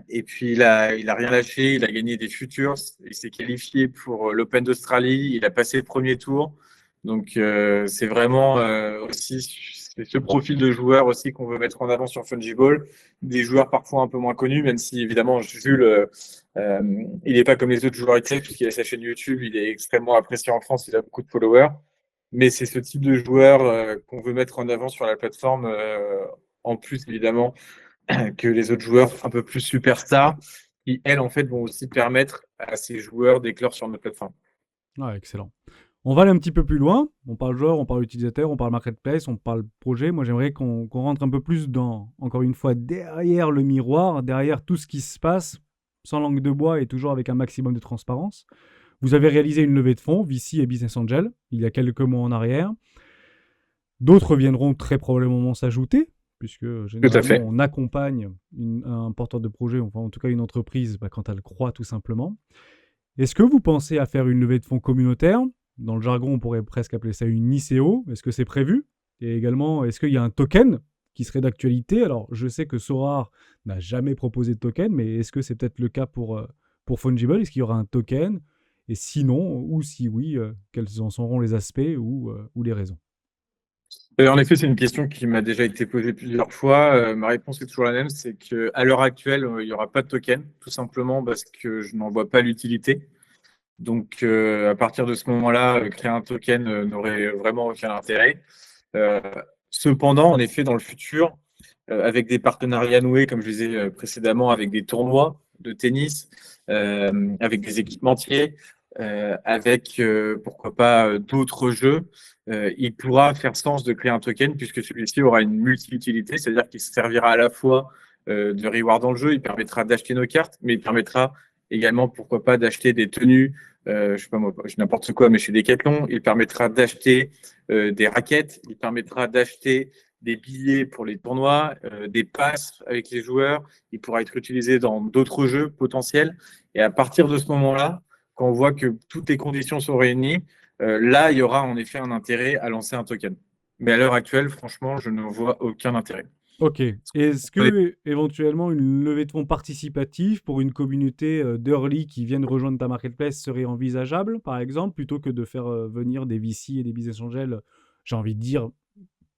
et puis il a rien lâché, il a gagné des Futures, il s'est qualifié pour l'Open d'Australie, il a passé le premier tour. Donc c'est vraiment aussi c'est ce profil de joueur aussi qu'on veut mettre en avant sur Fungible, des joueurs parfois un peu moins connus, même si évidemment Jules il n'est pas comme les autres joueurs XL puisqu'il a sa chaîne YouTube, il est extrêmement apprécié en France, il a beaucoup de followers. Mais c'est ce type de joueur qu'on veut mettre en avant sur la plateforme, en plus évidemment que les autres joueurs un peu plus superstars, qui, elles, en fait, vont aussi permettre à ces joueurs d'éclore sur notre plateforme. Ah, excellent. On va aller un petit peu plus loin. On parle joueur, on parle utilisateur, on parle marketplace, on parle projet. Moi, j'aimerais qu'on rentre un peu plus encore une fois, derrière le miroir, derrière tout ce qui se passe, sans langue de bois et toujours avec un maximum de transparence. Vous avez réalisé une levée de fonds, VC et Business Angel, il y a quelques mois en arrière. D'autres viendront très probablement s'ajouter, puisque Tout à généralement, fait. on accompagne un porteur de projet, enfin en tout cas une entreprise, quand elle croit tout simplement. Est-ce que vous pensez à faire une levée de fonds communautaire? Dans le jargon, on pourrait presque appeler ça une ICO. Est-ce que c'est prévu? Et également, est-ce qu'il y a un token qui serait d'actualité? Alors, je sais que Sorare n'a jamais proposé de token, mais est-ce que c'est peut-être le cas pour Fungible? Est-ce qu'il y aura un token? Et sinon, ou si oui, quels en seront les aspects ou les raisons? En effet, c'est une question qui m'a déjà été posée plusieurs fois. Ma réponse est toujours la même, c'est qu'à l'heure actuelle, il n'y aura pas de token, tout simplement parce que je n'en vois pas l'utilité. Donc, à partir de ce moment-là, créer un token n'aurait vraiment aucun intérêt. Euh, Cependant, en effet, dans le futur, avec des partenariats noués, comme je disais précédemment, avec des tournois de tennis, avec des équipementiers, avec pourquoi pas d'autres jeux, il pourra faire sens de créer un token puisque celui-ci aura une multi-utilité, c'est-à-dire qu'il servira à la fois de reward dans le jeu, il permettra d'acheter nos cartes, mais il permettra également, pourquoi pas, d'acheter des tenues, je sais pas moi, n'importe quoi, mais chez Decathlon, il permettra d'acheter des raquettes, il permettra d'acheter des billets pour les tournois, des passes avec les joueurs. Il pourra être utilisé dans d'autres jeux potentiels. Et à partir de ce moment-là, quand on voit que toutes les conditions sont réunies, là, il y aura en effet un intérêt à lancer un token. Mais à l'heure actuelle, franchement, je ne vois aucun intérêt. Ok. Est-ce que éventuellement une levée de fonds participative pour une communauté d'early qui viennent rejoindre ta marketplace serait envisageable, par exemple, plutôt que de faire venir des VC et des business angels, j'ai envie de dire,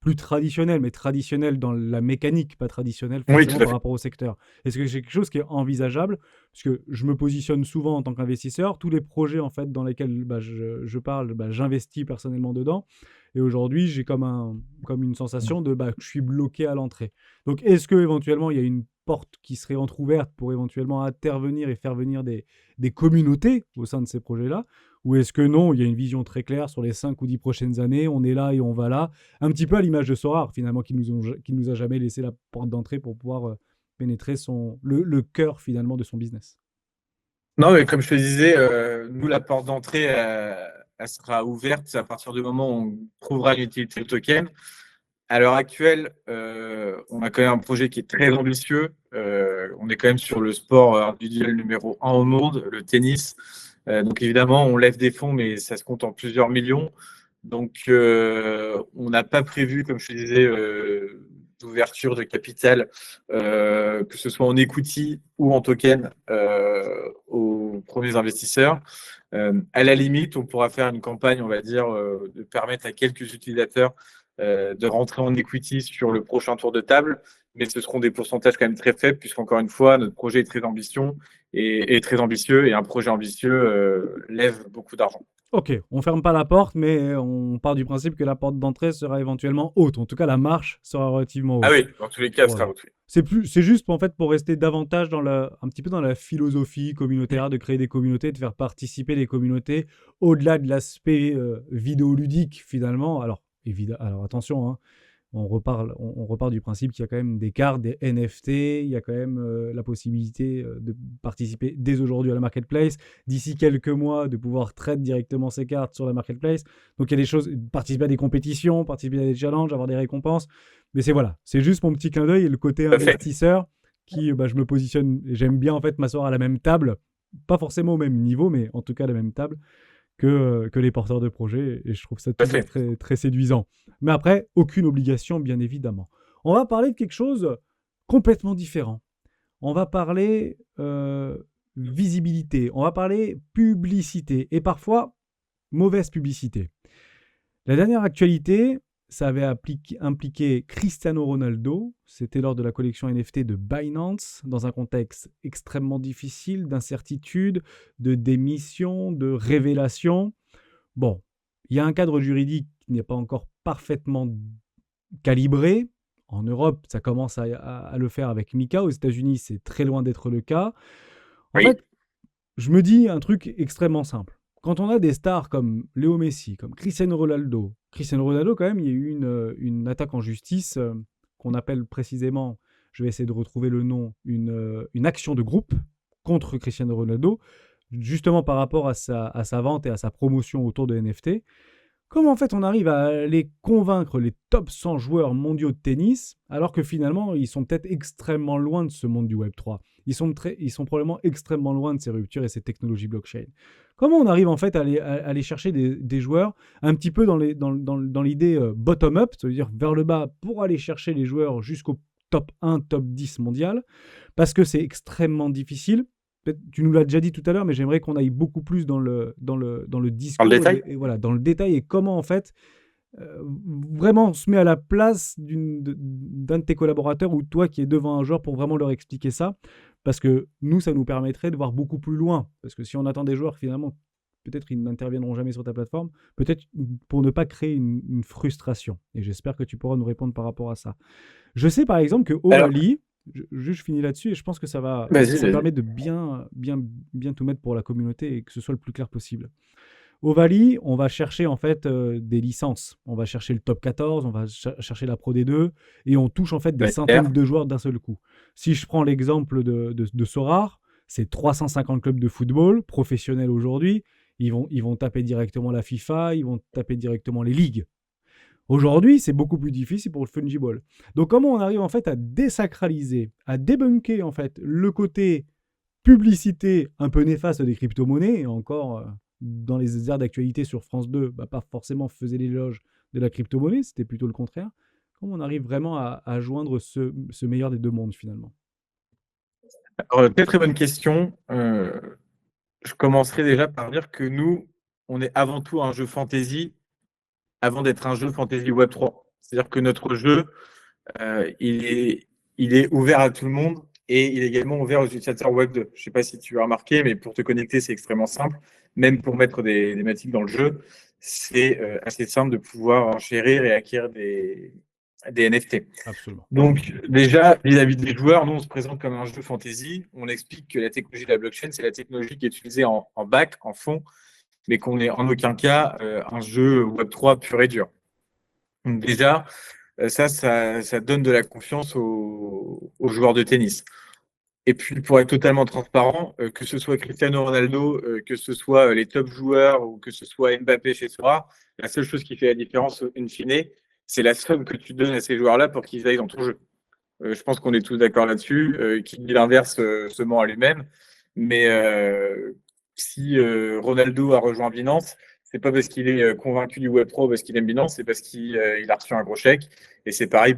plus traditionnel, mais traditionnel dans la mécanique, pas traditionnel Oui, tout forcément à par fait. rapport au secteur. Est-ce que c'est quelque chose qui est envisageable? Parce que je me positionne souvent en tant qu'investisseur. Tous les projets en fait dans lesquels je parle, j'investis personnellement dedans. Et aujourd'hui, j'ai comme une sensation de que je suis bloqué à l'entrée. Donc, est-ce que éventuellement il y a une porte qui serait entrouverte pour éventuellement intervenir et faire venir des communautés au sein de ces projets-là? Ou est-ce que non, il y a une vision très claire sur les 5 ou 10 prochaines années, on est là et on va là, un petit peu à l'image de Sorare, finalement, qui nous a jamais laissé la porte d'entrée pour pouvoir pénétrer le cœur, finalement, de son business. Non, mais comme je te disais, nous, la porte d'entrée, elle sera ouverte à partir du moment où on trouvera une utilité de token. À l'heure actuelle, on a quand même un projet qui est très ambitieux. On est quand même sur le sport individuel numéro un au monde, le tennis. Donc évidemment, on lève des fonds, mais ça se compte en plusieurs millions. Donc on n'a pas prévu, comme je te disais, d'ouverture de capital, que ce soit en equity ou en token aux premiers investisseurs. À la limite, on pourra faire une campagne, on va dire, de permettre à quelques utilisateurs de rentrer en equity sur le prochain tour de table, mais ce seront des pourcentages quand même très faibles, puisqu'encore une fois, notre projet est très très ambitieux, et un projet ambitieux lève beaucoup d'argent. Ok, on ferme pas la porte, mais on part du principe que la porte d'entrée sera éventuellement haute. En tout cas, la marche sera relativement Ah haute. oui, dans tous les cas, elle Voilà. sera haute. C'est juste en fait pour rester davantage un petit peu dans la philosophie communautaire, de créer des communautés, de faire participer les communautés au-delà de l'aspect vidéoludique finalement. Alors attention, hein, on repart du principe qu'il y a quand même des cartes, des NFT, il y a quand même la possibilité de participer dès aujourd'hui à la marketplace, d'ici quelques mois de pouvoir trade directement ces cartes sur la marketplace. Donc il y a des choses, participer à des compétitions, participer à des challenges, avoir des récompenses. Mais c'est juste mon petit clin d'œil et le côté Parfait. investisseur qui, je me positionne, j'aime bien en fait m'asseoir à la même table, pas forcément au même niveau, mais en tout cas à la même table que les porteurs de projets, et je trouve ça toujours Parfait. très, très séduisant. Mais après, aucune obligation, bien évidemment. On va parler de quelque chose complètement différent. On va parler visibilité, on va parler publicité, et parfois mauvaise publicité. La dernière actualité, ça avait impliqué Cristiano Ronaldo. C'était lors de la collection NFT de Binance, dans un contexte extrêmement difficile, d'incertitude, de démission, de révélation. Bon, il y a un cadre juridique qui n'est pas encore parfaitement calibré. En Europe, ça commence à le faire avec Mika. Aux États-Unis, c'est très loin d'être le cas. En Oui. fait, je me dis un truc extrêmement simple. Quand on a des stars comme Léo Messi, comme Cristiano Ronaldo, quand même, il y a eu une attaque en justice qu'on appelle précisément, je vais essayer de retrouver le nom, une action de groupe contre Cristiano Ronaldo, justement par rapport à sa vente et à sa promotion autour de NFT. Comment en fait on arrive à aller convaincre les top 100 joueurs mondiaux de tennis alors que finalement ils sont peut-être extrêmement loin de ce monde du Web3. Ils sont probablement extrêmement loin de ces ruptures et ces technologies blockchain. Comment on arrive en fait à aller chercher des joueurs un petit peu dans l'idée bottom-up, c'est-à-dire vers le bas pour aller chercher les joueurs jusqu'au top 1, top 10 mondial, parce que c'est extrêmement difficile. Tu nous l'as déjà dit tout à l'heure, mais j'aimerais qu'on aille beaucoup plus dans le Dans le discours détail. et voilà, dans le détail et comment en fait vraiment on se met à la place d'un de tes collaborateurs ou toi qui es devant un joueur pour vraiment leur expliquer ça. Parce que nous, ça nous permettrait de voir beaucoup plus loin. Parce que si on attend des joueurs, finalement, peut-être ils n'interviendront jamais sur ta plateforme, peut-être pour ne pas créer une frustration. Et j'espère que tu pourras nous répondre par rapport à ça. Je sais par exemple que Alors, Ovalie, je finis là-dessus et je pense que vas-y, ça me vas-y. permet de bien tout mettre pour la communauté et que ce soit le plus clair possible. Ovalie, on va chercher en fait des licences. On va chercher le top 14, on va chercher la Pro D2 et on touche en fait des centaines Clair. de joueurs d'un seul coup. Si je prends l'exemple de Sorare, c'est 350 clubs de football professionnels aujourd'hui. Ils vont taper directement la FIFA, ils vont taper directement les ligues. Aujourd'hui, c'est beaucoup plus difficile pour le fungible. Donc, comment on arrive en fait à désacraliser, à débunker en fait le côté publicité un peu néfaste des crypto-monnaies, et encore dans les aires d'actualité sur France 2, pas forcément faisait l'éloge de la crypto-monnaie, c'était plutôt le contraire. Comment on arrive vraiment à joindre ce meilleur des deux mondes finalement? Alors, très très bonne question. Je commencerai déjà par dire que nous, on est avant tout un jeu fantasy avant d'être un jeu fantasy Web3. C'est-à-dire que notre jeu, euh, il est, il est ouvert à tout le monde et il est également ouvert aux utilisateurs Web2. Je ne sais pas si tu as remarqué, mais pour te connecter, c'est extrêmement simple. Même pour mettre des thématiques dans le jeu, c'est assez simple de pouvoir enchérir et acquérir des NFT. Absolument. Donc, déjà, vis-à-vis des joueurs, nous, on se présente comme un jeu fantasy. On explique que la technologie de la blockchain, c'est la technologie qui est utilisée en back, en fond, mais qu'on n'est en aucun cas un jeu Web3 pur et dur. Donc, déjà, ça donne de la confiance aux joueurs de tennis. Et puis, pour être totalement transparent, que ce soit Cristiano Ronaldo, que ce soit les top joueurs ou que ce soit Mbappé chez Sora, la seule chose qui fait la différence, in fine, c'est la somme que tu donnes à ces joueurs-là pour qu'ils aillent dans ton jeu. Je pense qu'on est tous d'accord là-dessus. Qui dit l'inverse se ment à lui-même. Mais si Ronaldo a rejoint Binance, c'est pas parce qu'il est convaincu du Web3 ou parce qu'il aime Binance, c'est parce qu'il il a reçu un gros chèque. Et c'est pareil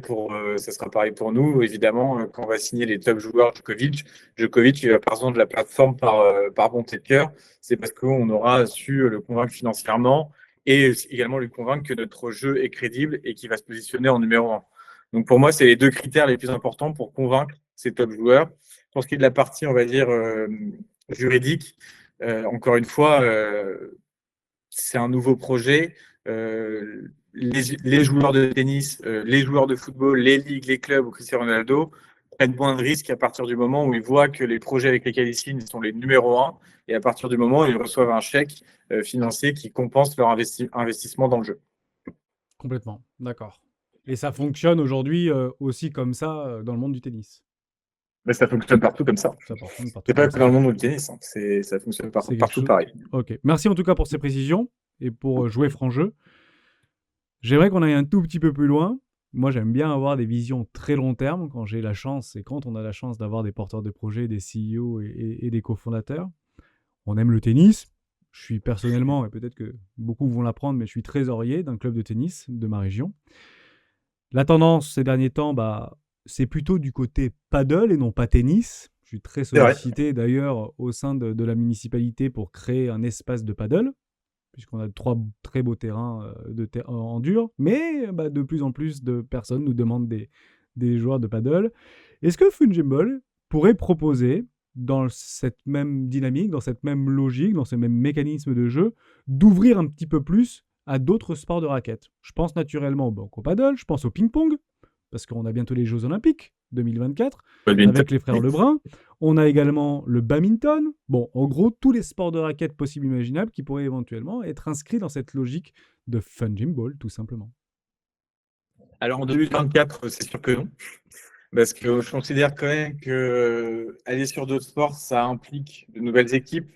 ça sera pareil pour nous, évidemment, quand on va signer les top joueurs Djokovic. Djokovic, il va par exemple de la plateforme par bonté de cœur. C'est parce qu'on aura su le convaincre financièrement et également lui convaincre que notre jeu est crédible et qu'il va se positionner en numéro un. Donc pour moi, c'est les deux critères les plus importants pour convaincre ces top joueurs. Pour ce qui est de la partie, on va dire, juridique, encore une fois, c'est un nouveau projet. Les joueurs de tennis, les joueurs de football, les ligues, les clubs ou Cristiano Ronaldo prennent moins de risques à partir du moment où ils voient que les projets avec lesquels ils signent sont les numéros un et à partir du moment où ils reçoivent un chèque financier qui compense leur investissement dans le jeu. Complètement, d'accord. Et ça fonctionne aujourd'hui aussi comme ça dans le monde du tennis. Mais ça fonctionne partout comme ça. Ça fonctionne partout C'est pas comme que ça. dans le monde du tennis, hein. Ça fonctionne C'est quelque partout chose. pareil. Ok. Merci en tout cas pour ces précisions et pour jouer franc jeu. J'aimerais qu'on aille un tout petit peu plus loin. Moi, j'aime bien avoir des visions très long terme quand j'ai la chance et quand on a la chance d'avoir des porteurs de projets, des CEO et des cofondateurs. On aime le tennis. Je suis personnellement, et peut-être que beaucoup vont l'apprendre, mais je suis trésorier d'un club de tennis de ma région. La tendance ces derniers temps, c'est plutôt du côté paddle et non pas tennis. Je suis très C'est vrai. sollicité d'ailleurs au sein de la municipalité pour créer un espace de paddle, puisqu'on a 3 très beaux terrains en dur. Mais de plus en plus de personnes nous demandent des joueurs de paddle. Est-ce que Fungible pourrait proposer, dans cette même dynamique, dans cette même logique, dans ce même mécanisme de jeu, d'ouvrir un petit peu plus à d'autres sports de raquettes? Je pense naturellement au paddle, je pense au ping-pong, parce qu'on a bientôt les Jeux Olympiques 2024, avec les frères Lebrun. On a également le badminton. Bon, en gros, tous les sports de raquettes possibles et imaginables qui pourraient éventuellement être inscrits dans cette logique de Fungible, tout simplement. Alors en 2024, c'est sûr que non. Parce que je considère quand même que aller sur d'autres sports, ça implique de nouvelles équipes,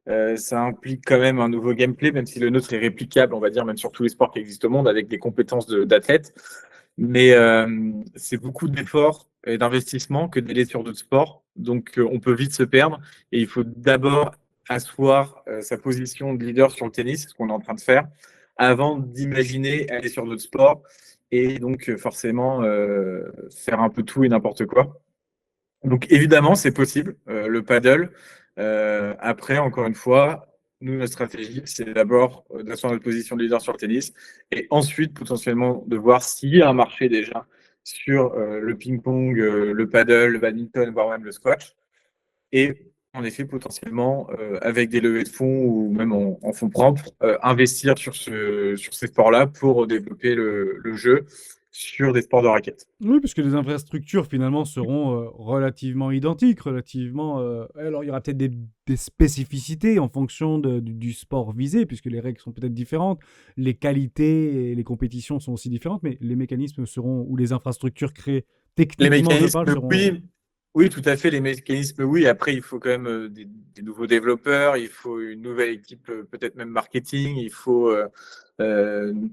ça implique quand même un nouveau gameplay, même si le nôtre est réplicable, on va dire, même sur tous les sports qui existent au monde, avec des compétences d'athlètes. Mais c'est beaucoup d'efforts et d'investissement que d'aller sur d'autres sports. Donc on peut vite se perdre. Et il faut d'abord asseoir sa position de leader sur le tennis, ce qu'on est en train de faire, avant d'imaginer aller sur d'autres sports et donc forcément faire un peu tout et n'importe quoi. Donc évidemment, c'est possible, le paddle. Après, encore une fois, nous, notre stratégie, c'est d'abord d'asseoir notre position de leader sur le tennis et ensuite potentiellement de voir s'il y a un marché déjà sur le ping-pong, le paddle, le badminton, voire même le squash. Et en effet, potentiellement, avec des levées de fonds ou même en fonds propres, investir sur ces sports-là pour développer le jeu sur des sports de raquettes. Oui, puisque les infrastructures finalement seront relativement identiques, relativement. Alors il y aura peut-être des spécificités en fonction du sport visé, puisque les règles sont peut-être différentes, les qualités et les compétitions sont aussi différentes, mais les mécanismes seront, ou les infrastructures créées Les techniquement, je parle, mécanismes, seront. oui. Oui, tout à fait. Les mécanismes, oui. Après, il faut quand même des nouveaux développeurs, il faut une nouvelle équipe, peut-être même marketing, il faut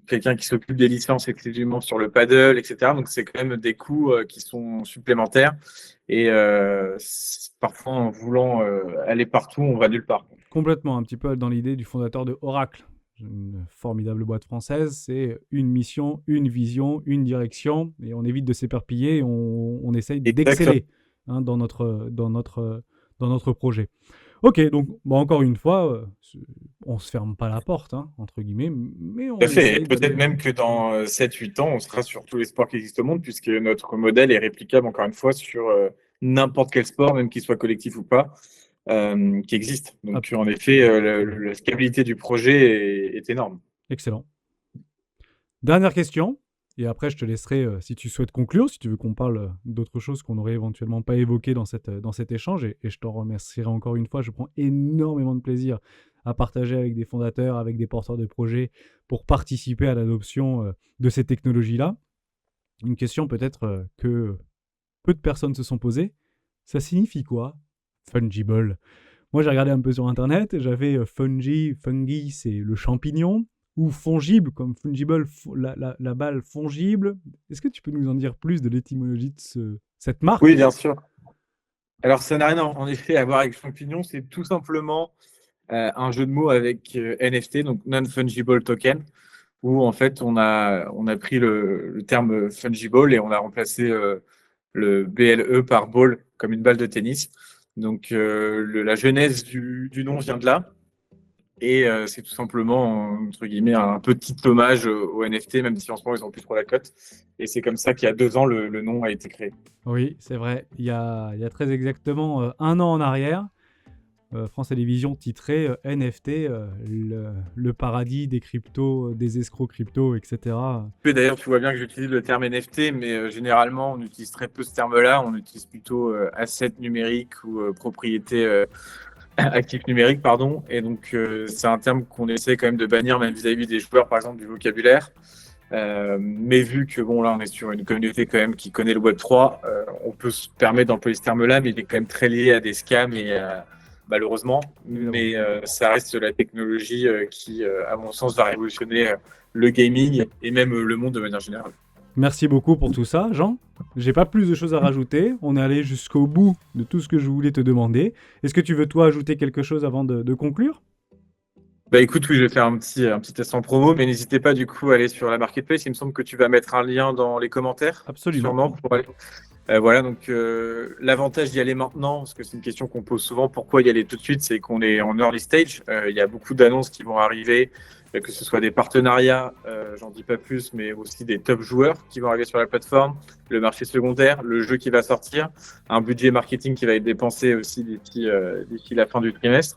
quelqu'un qui s'occupe des licences exclusivement sur le paddle, etc. Donc, c'est quand même des coûts qui sont supplémentaires. Et parfois, en voulant aller partout, on va nulle part. Complètement, un petit peu dans l'idée du fondateur de Oracle, une formidable boîte française. C'est une mission, une vision, une direction, et on évite de s'éparpiller, et on essaye Exactement. d'exceller dans notre projet. Ok, donc encore une fois, on se ferme pas la porte, entre guillemets, mais Tout à on fait. Et essaye peut-être d'aller. même que dans 7-8 ans, on sera sur tous les sports qui existent au monde, puisque notre modèle est réplicable, encore une fois, sur n'importe quel sport, même qu'il soit collectif ou pas, qui existe. Ah, Donc, en effet, la scalabilité du projet est énorme. excellent. Dernière question, et après je te laisserai, si tu souhaites conclure, si tu veux qu'on parle d'autre chose qu'on n'aurait éventuellement pas évoqué dans cet échange, et je t'en remercierai encore une fois. Je prends énormément de plaisir à partager avec des fondateurs, avec des porteurs de projets, pour participer à l'adoption de ces technologies-là. Une question peut-être que peu de personnes se sont posées. Ça signifie quoi, fungible? Moi, j'ai regardé un peu sur Internet, j'avais fungi, c'est le champignon, ou fongible, comme fungible, la balle fongible. Est-ce que tu peux nous en dire plus de l'étymologie de cette Oui, marque? bien sûr. Alors, ça n'a rien en effet à voir avec champignon, c'est tout simplement un jeu de mots avec NFT, donc Non-Fungible Token, où en fait, on a pris le terme fungible et on a remplacé le BLE par ball, comme une balle de tennis. Donc, la genèse du nom vient de là. Et c'est tout simplement, entre guillemets, un petit hommage au NFT, même si en ce moment, ils n'ont plus trop la cote. Et c'est comme ça qu'il y a 2 ans, le nom a été créé. Oui, c'est vrai. Il y a très exactement 1 an en arrière, France Télévisions titrait NFT, le paradis des cryptos, des escrocs crypto, etc. D'ailleurs, tu vois bien que j'utilise le terme NFT, mais généralement, on utilise très peu ce terme-là. On utilise plutôt asset numérique ou propriété actif numérique, pardon. Et donc, c'est un terme qu'on essaie quand même de bannir, même vis-à-vis des joueurs, par exemple, du vocabulaire. Mais vu que bon là on est sur une communauté quand même qui connaît le Web3, on peut se permettre d'employer ce terme-là, mais il est quand même très lié à des scams et malheureusement. Mais ça reste la technologie qui, à mon sens, va révolutionner le gaming et même le monde de manière générale. Merci beaucoup pour tout ça, Jean. J'ai pas plus de choses à rajouter. On est allé jusqu'au bout de tout ce que je voulais te demander. Est-ce que tu veux toi ajouter quelque chose avant de conclure? Bah écoute, oui, je vais faire un petit test en promo, mais n'hésitez pas du coup à aller sur la marketplace. Il me semble que tu vas mettre un lien dans les commentaires, Absolument. sûrement, pour aller. Voilà, donc l'avantage d'y aller maintenant, parce que c'est une question qu'on pose souvent, pourquoi y aller tout de suite, c'est qu'on est en early stage. Il y a beaucoup d'annonces qui vont arriver, que ce soit des partenariats, j'en dis pas plus, mais aussi des top joueurs qui vont arriver sur la plateforme, le marché secondaire, le jeu qui va sortir, un budget marketing qui va être dépensé aussi d'ici la fin du trimestre.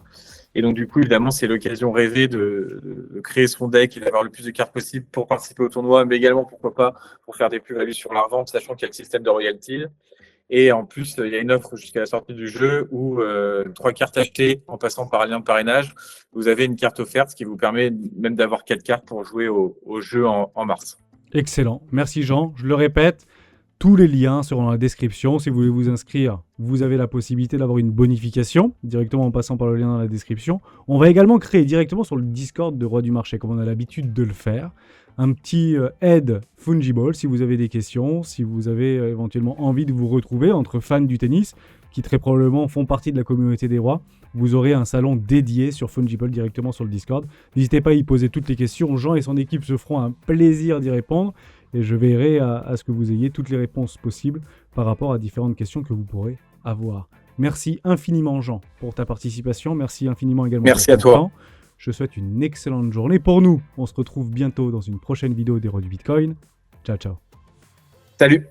Et donc, du coup, évidemment, c'est l'occasion rêvée de créer son deck et d'avoir le plus de cartes possible pour participer au tournoi, mais également, pourquoi pas, pour faire des plus-values sur la revente, sachant qu'il y a le système de royalties. Et en plus, il y a une offre jusqu'à la sortie du jeu où 3 cartes achetées en passant par un lien de parrainage, vous avez une carte offerte, ce qui vous permet même d'avoir 4 cartes pour jouer au jeu en mars. Excellent. Merci Jean. Je le répète, tous les liens seront dans la description. Si vous voulez vous inscrire, vous avez la possibilité d'avoir une bonification directement en passant par le lien dans la description. On va également créer directement sur le Discord de Roi du Marché, comme on a l'habitude de le faire, un petit aide fungible si vous avez des questions, si vous avez éventuellement envie de vous retrouver entre fans du tennis, qui très probablement font partie de la communauté des rois. Vous aurez un salon dédié sur Fungible directement sur le Discord. N'hésitez pas à y poser toutes les questions. Jean et son équipe se feront un plaisir d'y répondre. Et je veillerai à ce que vous ayez toutes les réponses possibles par rapport à différentes questions que vous pourrez avoir. Merci infiniment Jean pour ta participation. Merci infiniment également Merci pour à ton toi. temps. Je souhaite une excellente journée pour nous. On se retrouve bientôt dans une prochaine vidéo des rois du Bitcoin. Ciao, ciao. Salut!